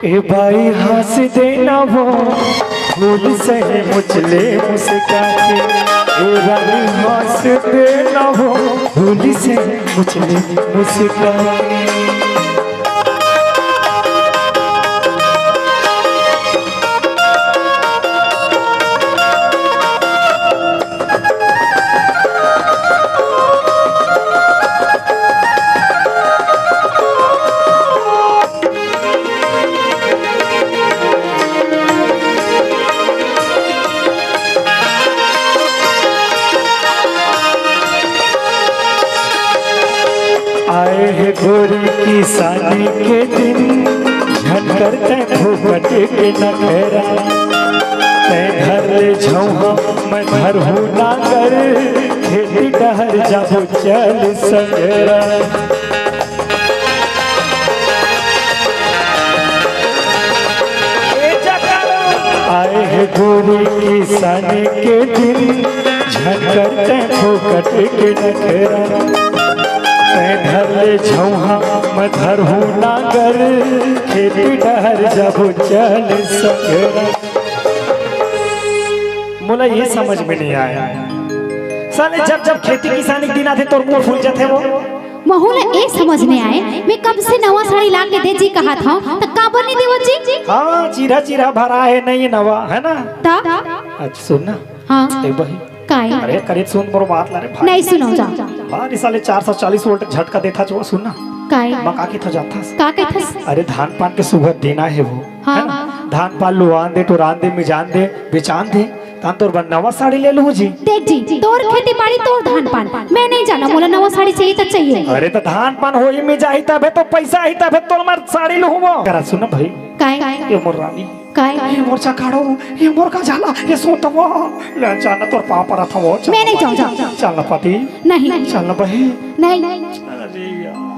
ए भाई हंस देना वो फूल से मुझले मुस्का के। ए भाई हंस देना वो फूल से मुझले मुस्का के। आए है गोरी की शादी के दिन झटकर तय भूपट के नखरा। तय घर ले झौहा मैं घर हूँ नागर खेती डहर जाबो चल सगरा। आए है गोरी की शादी के दिन झटकर तय भूपट के नखरा। घर ले झौहा मैं घर हूँ नागर खेती डहर जब चल सगरा। मोला ये समझ में नहीं आया साले जब जब खेती किसानी के दिन आते तो मुंह फूल जाते वो महुला एक समझ नहीं आए। मैं कब से नवा साड़ी ला के दे जी कहा था तो काबर नहीं देवो जी। हाँ चीरा चीरा भरा है नहीं नवा है ना। अच्छा सुन ना। हाँ एक बही काई अरे करीब सुन मोर बात ला रे भाई। नहीं सुनो जा बारी साले 440 वोल्ट झटका देता जो सुन ना। काई मका की था जाता का कहथस। अरे धान पान के सुबह देना है वो हाँ। है ना। धान पान लुआन दे टुरान दे मिजान दे बेचान दे तान तोर बन नवा साड़ी ले लूं जी। देख जी तोर खेती बाड़ी तोर धान पान मैं नहीं जाना मोला नवा साड़ी चाहिए तो चाहिए। अरे तो धान पान होई में जाही तबे तो पैसा ही तबे तो मार साड़ी लूं वो करा सुन भाई। काई ये मोर रानी काई ये मोर चकाड़ो ये मोर का जाला ये सोतवा ले जाना तोर पा पर था वो मैं नहीं जाऊँ चलना पति नहीं चलना बही नहीं। अरे यार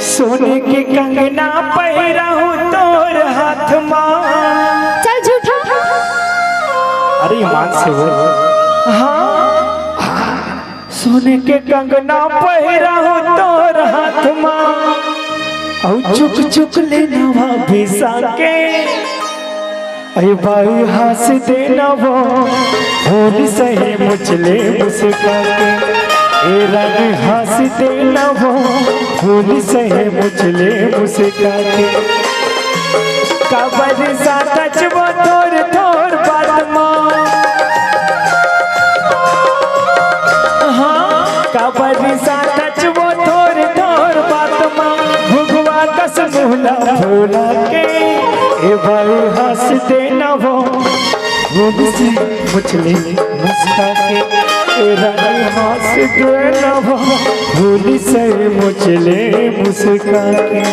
सोने के कंगना पहिरा हूँ तोर हाथ मां। चल झूठा। अरे ईमान से वो हाँ सोने के कंगना पहिरा हूँ तोर हाथ मां। औ चुक चुक लेना वा भिसा के। अरे भाई हंस देना वो फूल सही मुझले मुस्का के। ए रंग हंस देना वो फूल सही मुझले मुस्का के। कबर सा टच वो थोर थोर बात मां। हाँ कबर सा टच वो थोर थोर बात मां। भुगवा कस मुहला फूला के। ए भाई हंस देना वो फूल से मुझले मुस्का के। ए रंग हंस देना वो फूल से मुझले मुस्का के।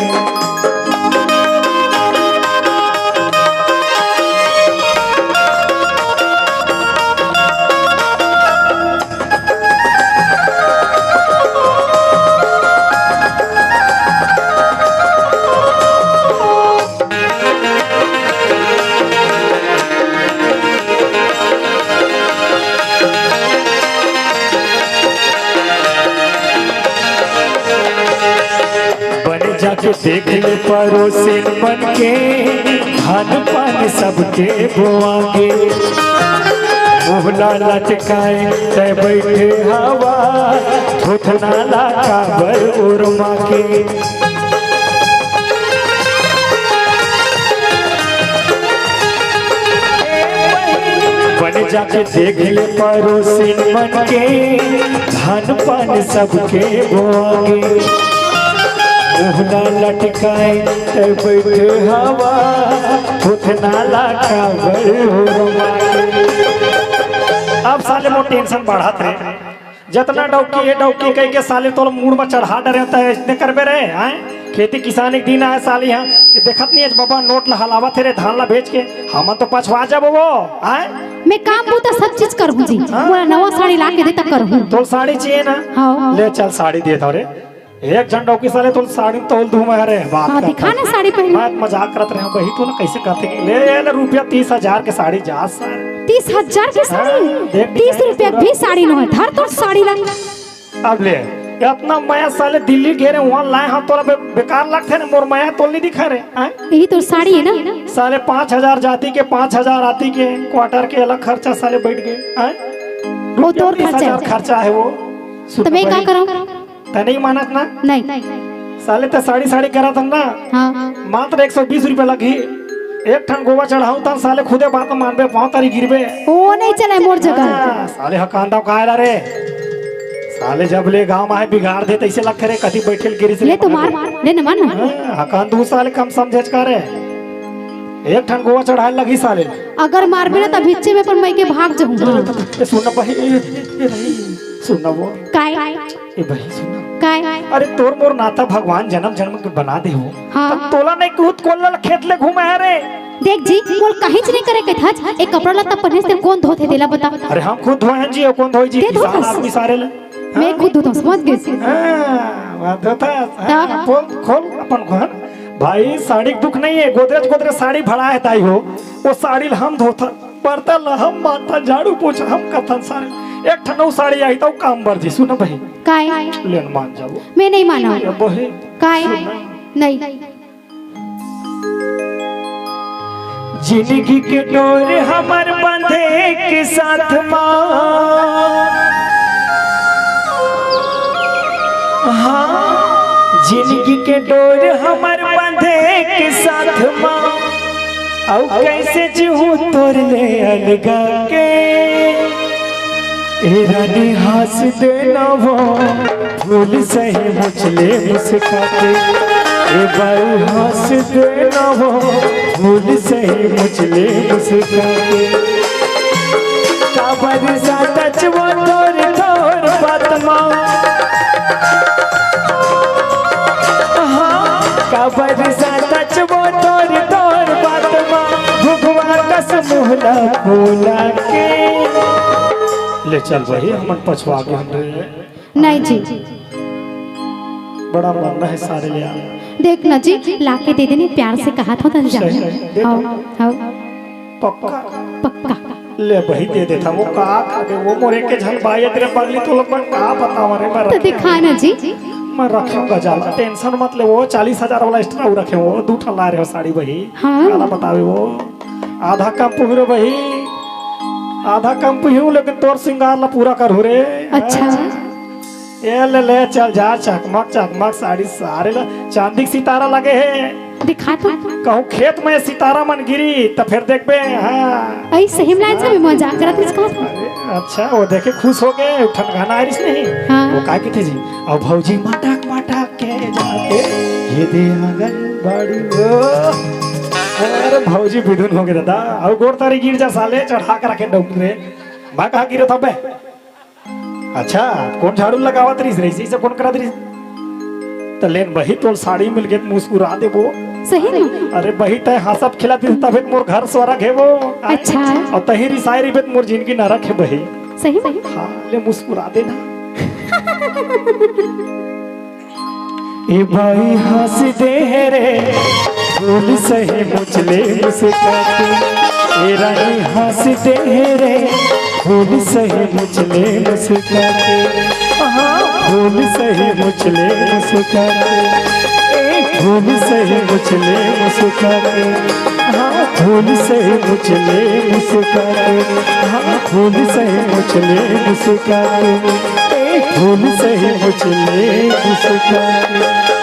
जाके देख ले पड़ोसिन बन के धान पान सबके बोआगे। मुहला लटकाए तय बैठे हवा थोथना ला काबर उर्मा के। बन जाके देख ले पड़ोसिन बन के धान पान सबके बोआगे। मुहला लटकाए बैठे हवा उठना लाखा अब साले मोर टेंशन बढ़त रे। जितना डौकी है डौकी कह के साले तो मूड में चढ़ा डरे होता है इसने करबे रे आए। खेती किसानी के दिन आए साली यहाँ देखत नहीं है बाबा नोट ला हलावा थे रे धान ला बेच के हम तो पछवा जब वो आए। मैं काम बूता सब चीज करूँ जी। मोला नवा साड़ी ला के दे तक करूँ। तो साड़ी चाहिए ना। हाँ। ले चल साड़ी दे दो रे एक झंडा की साले तो साड़ी तोल दूं मैं रे बात हाँ, दिखा ना साड़ी पहनी। बात मजाक करत रहे वही तो ना कैसे करते ले ले रुपया 30,000 के साड़ी जा सर 30,000 की साड़ी 30 रुपया भी साड़ी न है धर तो साड़ी लग अब ले इतना माया साले दिल्ली घेरे वहाँ लाए हाँ तोरा बेकार लगते ना मोर माया तोल नहीं दिखा रहे आए? यही तो साड़ी है ना। साले 5,000 जाति के 5,000 आती के क्वार्टर के अलग खर्चा साले बैठ गए। वो तो खर्चा खर्चा है वो। तो मैं क्या करूं? तै नहीं मानत ना? नहीं साले तो साड़ी करा था ना। हाँ मात्र 120 रुपए लगी। एक ठन गोवा चढ़ाऊ था साले खुदे बात मानबे 5 तारीख गिरबे। वो नहीं चले मोर जगह। साले हकांदा कायला रे साले जब ले गांव में बिगाड़ दे तैसे लगते रे कति बैठल गिरी से ले तो मार ले न मार हकान 2 साल कम समझेच करे। एक ठन गोवा चढ़ाए लगी साले। अगर मारबे ना तब हिच्चे में पर मैं के भाग जाऊंगा। सुन भाई सुन वो काय ए भाई सुन काय अरे तोर मोर नाता भगवान जन्म जन्म के बना दे हो। हाँ तोला नहीं कूद कोल्ला खेत ले घूमे है रे। देख जी मोल काहे नहीं करे के था। एक कपड़ा लत्ता पहने से कौन धोते देला बता। अरे हम खुद धोए हैं जी कौन धोई जी किसान आदमी सारे ले। मैं खुद धोता समझ गई। हां धोता खोल अपन घर भाई साड़ी दुख नहीं है। गोदरेज साड़ी भड़ा है ताई हो वो साड़ी हम धोता बर्तन हम माता झाड़ू पोछा हम कथन सारे एक ठनौ साड़ी आई तो काम बर जी। सुन भाई काय लेन मान जाओ। मैं नहीं माना बहे काय नहीं। जिंदगी के डोर हमर बंधे के साथ माँ। हाँ जिंदगी के डोर हमर बंधे के साथ माँ। औ कैसे जीऊं तोर ले अलगा के रानी हंस देना वो फूल सही मुझले मुस्काते। बाई हंस देना वो फूल सही मुझले मुस्काते। काबर सा टच वो तोर तोर बातमा। काबर सा टच वो तोर तोर बातमा। भगवा कस मुहला खोला के ले चल भाई हमन पछवा के हम नहीं जी बड़ा मन है सारे ले आ। देख ना जी लाके दे देने प्यार से कहा था तन जा। हां हां पक्का पक्का ले भाई दे देता वो का करे वो मोरे के झल भाई तेरे पगली तो लोग का बतावा रे मैं तो दिखा ना जी मैं रखूंगा जाला टेंशन मत ले। वो 40,000 वाला एक्स्ट्रा रखे वो 2 ठन ला रहे हो साड़ी भाई। हाँ काला बतावे वो आधा कम पुहरो भाई आधा कम पुहू लेकिन तोर सिंगार ला पूरा कर हो रे। अच्छा ये ले चल जा चकमक साड़ी सारे ला चांदी सितारा लगे है। दिखा तो कहूँ खेत में सितारा मन गिरी तो फिर देख बे। हाँ ऐ सही में से मजाक करत इसका था। अच्छा वो देखे खुश हो गए ठनगाना आरिस नहीं। हाँ। वो का थे जी अब भौजी मटक के जाके ये दे आंगन बाड़ी वो। अरे भौजी बिधुन हो गए दादा और गोड़ तारी गिर जा साले चढ़ा कर रखे डॉक्टर रे। मैं कहा गिरे था बे। अच्छा कौन झाड़ू लगावत रही रही से कौन करा रही तो लेन बही तो साड़ी मिल गई मुस्कुरा दे वो। सही ना अरे बही तय हंसत खिलाती तबे मोर घर स्वर्ग है वो। अच्छा और तही रिसाई रिबेत मोर जिंदगी नरक है बही। सही हाँ ले मुस्कुरा देना। ए भाई हंस दे रे फूल सही मुझले मुस्काते। ए रानी हंस दे रे फूल सही मुझले मुस्काते। हाँ फूल सही मुझले मुस्काते। फूल सही मुझले मुस्काते। हाँ फूल सही मुझले मुस्काते। हाँ फूल सही मुझले मुस्काते। फूल सही मुझले मुस्काते।